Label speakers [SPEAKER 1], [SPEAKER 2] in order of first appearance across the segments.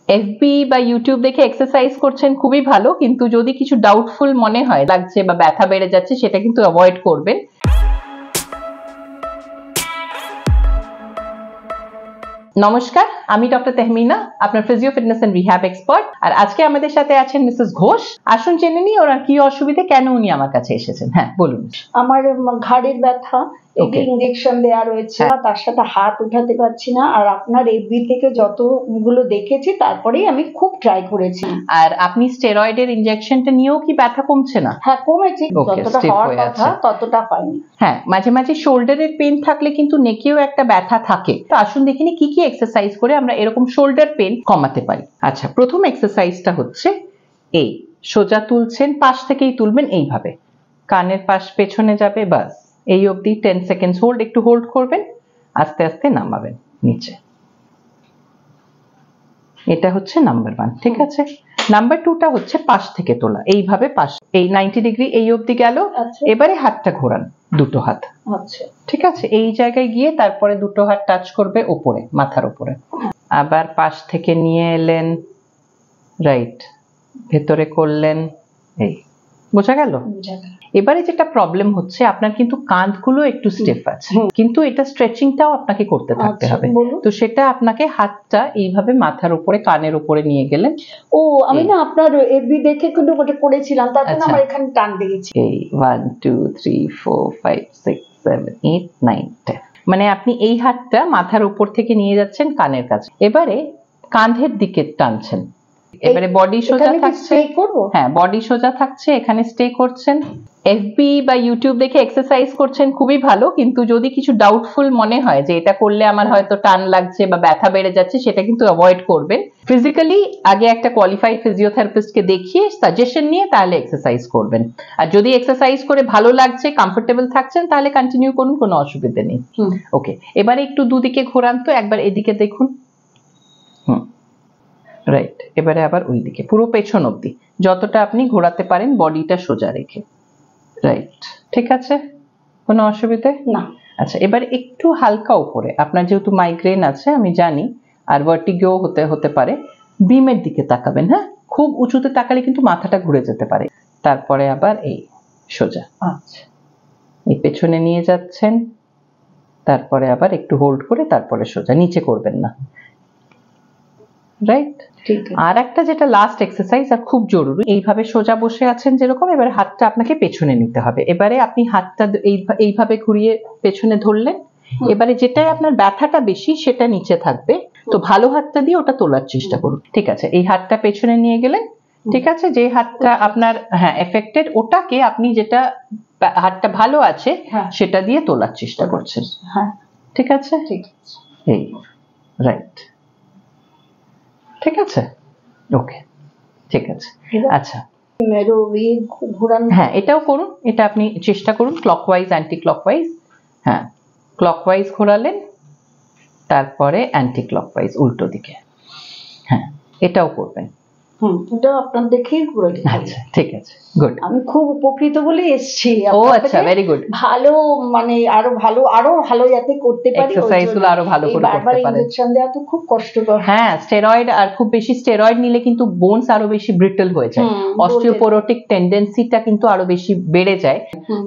[SPEAKER 1] FB বা YouTube দেখে exercise করছেন খুবই ভালো, কিন্তু যদি কিছু ডাউটফুল মনে হয় লাগছে বা ব্যথা বেড়ে যাচ্ছে সেটা কিন্তু অ্যাভয়েড করবেন। নমস্কার, আমি ডক্টর তেহমিনা, আপনার physio fitness and rehab expert. আর আজকে আমাদের সাথে আছেন মিসেস ঘোষ। আসুন জেনে নিই ওনার কি অসুবিধা, কেন উনি আমার কাছে এসেছেন। হ্যাঁ বলুন।
[SPEAKER 2] আমার ঘাড়ের ব্যথা, ইনজেকশন দেওয়া রয়েছে, তার সাথে হাত উঠাতে পারছি না। আর আপনার এফবি থেকে যতগুলো দেখেছি তারপরেই আমি খুব ট্রাই করেছি।
[SPEAKER 1] আর আপনি স্টেরয়েডের ইনজেকশনটা নিয়েও কি ব্যথা কমছে না?
[SPEAKER 2] হ্যাঁ কমেছে, যতটা হওয়ার কথা ততটা হয়নি।
[SPEAKER 1] হ্যাঁ, মাঝে মাঝে শোল্ডারের পেন থাকলে কিন্তু নেকেও একটা ব্যথা থাকে। তো আসুন দেখিনি কি কি এক্সারসাইজ করে আমরা এরকম শোল্ডার পেন কমাতে পারি। আচ্ছা, প্রথম এক্সারসাইজটা হচ্ছে এই সোজা তুলছেন, পাশ থেকেই তুলবেন এইভাবে, কানের পাশ পেছনে যাবে, বাস এই অবধি 10 সেকেন্ডস হোল্ড, একটু হোল্ড করবেন, আস্তে আস্তে নামাবেন নিচে। এটা হচ্ছে নাম্বার 1, ঠিক আছে। নাম্বার 2টা হচ্ছে পাশ থেকে তোলা, এইভাবে পাশ, এই 90 ডিগ্রি এই অবধি গেল। এবারে হাতটা ঘোরান, দুটো হাত, আচ্ছা ঠিক আছে, এই জায়গায় গিয়ে তারপরে দুটো হাত টাচ করবে ওপরে, মাথার উপরে। আবার পাশ থেকে নিয়ে এলেন, রাইট, ভেতরে করলেন, এই বোঝা গেল। এবারে যেটা প্রবলেম হচ্ছে, আপনার কিন্তু কাঁধগুলো একটু স্টিফ আছে, কিন্তু এটা স্ট্রেচিংটাও আপনাকে করতে থাকতে হবে। তো সেটা আপনাকে হাতটা এইভাবে মাথার উপরে, কানের উপরে নিয়ে গেলেন।
[SPEAKER 2] ও আমি না আপনার এফবি দেখে কিন্তু ওটা করেছিলাম, তারপর আমার এখানে টান লেগেছে।
[SPEAKER 1] এই 1 2 3 4 5 6 7 8 9 10, মানে আপনি এই হাতটা মাথার উপর থেকে নিয়ে যাচ্ছেন কানের কাছে, এবারে কাঁধের দিকে টানছেন। এবারে বডি সোজা থাকছে, হ্যাঁ বডি সোজা থাকছে, এখানে স্টে করছেন। এফবি বা ইউটিউব দেখে এক্সারসাইজ করছেন খুবই ভালো, কিন্তু যদি কিছু ডাউটফুল মনে হয় যে এটা করলে আমার হয়তো টান লাগছে বা ব্যথা বেড়ে যাচ্ছে, সেটা কিন্তু অ্যাভয়েড করবেন। ফিজিক্যালি আগে একটা কোয়ালিফাইড ফিজিওথেরাপিস্টকে দেখিয়ে সাজেশন নিয়ে তাহলে এক্সারসাইজ করবেন। আর যদি এক্সারসাইজ করে ভালো লাগছে, কমফোর্টেবল থাকছেন, তাহলে কন্টিনিউ করুন, কোনো অসুবিধা নেই। ওকে, এবারে একটু দুদিকে ঘোরান তো, একবার এদিকে দেখুন, রাইট, এবারে আবার ওই দিকে, পুরো পেছন অবধি যতটা আপনি ঘোরাতে পারেন, বডিটা সোজা রেখে, রাইট, ঠিক আছে, কোনো অসুবিধে না। আচ্ছা, এবারে একটু হালকা উপরে, আপনার যেহেতু মাইগ্রেন আছে আমি জানি, আর ভার্টিগো হতে পারে, বিমের দিকে তাকাবেন। হ্যাঁ, খুব উঁচুতে তাকালে কিন্তু মাথাটা ঘুরে যেতে পারে। তারপরে আবার এই সোজা, আচ্ছা এই পেছনে নিয়ে যাচ্ছেন, তারপরে আবার একটু হোল্ড করে তারপরে সোজা, নিচে করবেন না, রাইট। আর একটা যেটা লাস্ট এক্সারসাইজ আর খুব জরুরি, এইভাবে সোজা বসে আছেন যেরকম, এবারে হাতটা আপনাকে পেছনে নিতে হবে। এবারে আপনি হাতটা এইভাবে ঘুরিয়ে পেছনে ধরলেন, এবারে যেটাই আপনার ব্যথাটা বেশি সেটা নিচে থাকবে, তো ভালো হাতটা দিয়ে ওটা তোলার চেষ্টা করুন, ঠিক আছে। এই হাতটা পেছনে নিয়ে গেলেন, ঠিক আছে, যে হাতটা আপনার এফেক্টেড, ওটাকে আপনি যেটা হাতটা ভালো আছে সেটা দিয়ে তোলার চেষ্টা করছেন, ঠিক আছে, ঠিক আছে, এই রাইট, ঠিক আছে, ওকে, ঠিক আছে। আচ্ছা, হ্যাঁ এটাও করুন, এটা আপনি চেষ্টা করুন ক্লকওয়াইজ অ্যান্টি ক্লকওয়াইজ। হ্যাঁ, ক্লকওয়াইজ ঘোরালেন, তারপরে অ্যান্টি ক্লকওয়াইজ উল্টো দিকে। হ্যাঁ, এটাও করবেন।
[SPEAKER 2] এটা আপনার দেখেই করে দিই।
[SPEAKER 1] আচ্ছা ঠিক আছে, গুড।
[SPEAKER 2] আমি খুব উপকৃত বলে এসেছি।
[SPEAKER 1] ও আচ্ছা, ভেরি গুড।
[SPEAKER 2] ভালো, মানে আরো ভালো যাতে করতে পারি,
[SPEAKER 1] এক্সারসাইজগুলো আরো ভালো করে করতে পারেন।
[SPEAKER 2] ইনজেকশন দেওয়া তো খুব কষ্টকর।
[SPEAKER 1] হ্যাঁ, স্টেরয়েড, আর খুব বেশি স্টেরয়েড নিলে কিন্তু বোনস আরো বেশি ব্রিটল হয়ে যায়, অস্টিওপোরোটিক টেন্ডেন্সিটা কিন্তু আরো বেশি বেড়ে যায়।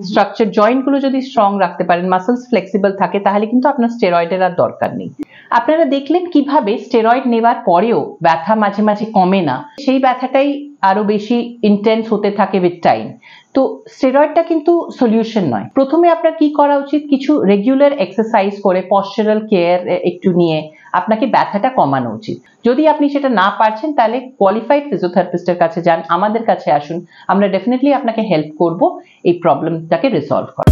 [SPEAKER 1] স্ট্রাকচার জয়েন্ট গুলো যদি স্ট্রং রাখতে পারেন, মাসলস ফ্লেক্সিবল থাকে, তাহলে কিন্তু আপনার স্টেরয়েডের আর দরকার নেই। আপনারা দেখলেন কিভাবে স্টেরয়েড নেওয়ার পরেও ব্যথা মাঝে মাঝে কমে না, সেই ব্যথাটাই আরো বেশি ইন্টেন্স হতে থাকে উইথ টাইম। তো স্টেরয়েডটা কিন্তু সলিউশন নয়। প্রথমে আপনার কি করা উচিত, কিছু রেগুলার এক্সারসাইজ করে পশ্চারাল কেয়ার একটু নিয়ে আপনাকে ব্যথাটা কমানো উচিত। যদি আপনি সেটা না পারছেন, তাহলে কোয়ালিফাইড ফিজিওথেরাপিস্টের কাছে যান, আমাদের কাছে আসুন, আমরা ডেফিনেটলি আপনাকে হেল্প করব এই প্রবলেমটাকে রিসলভ করা।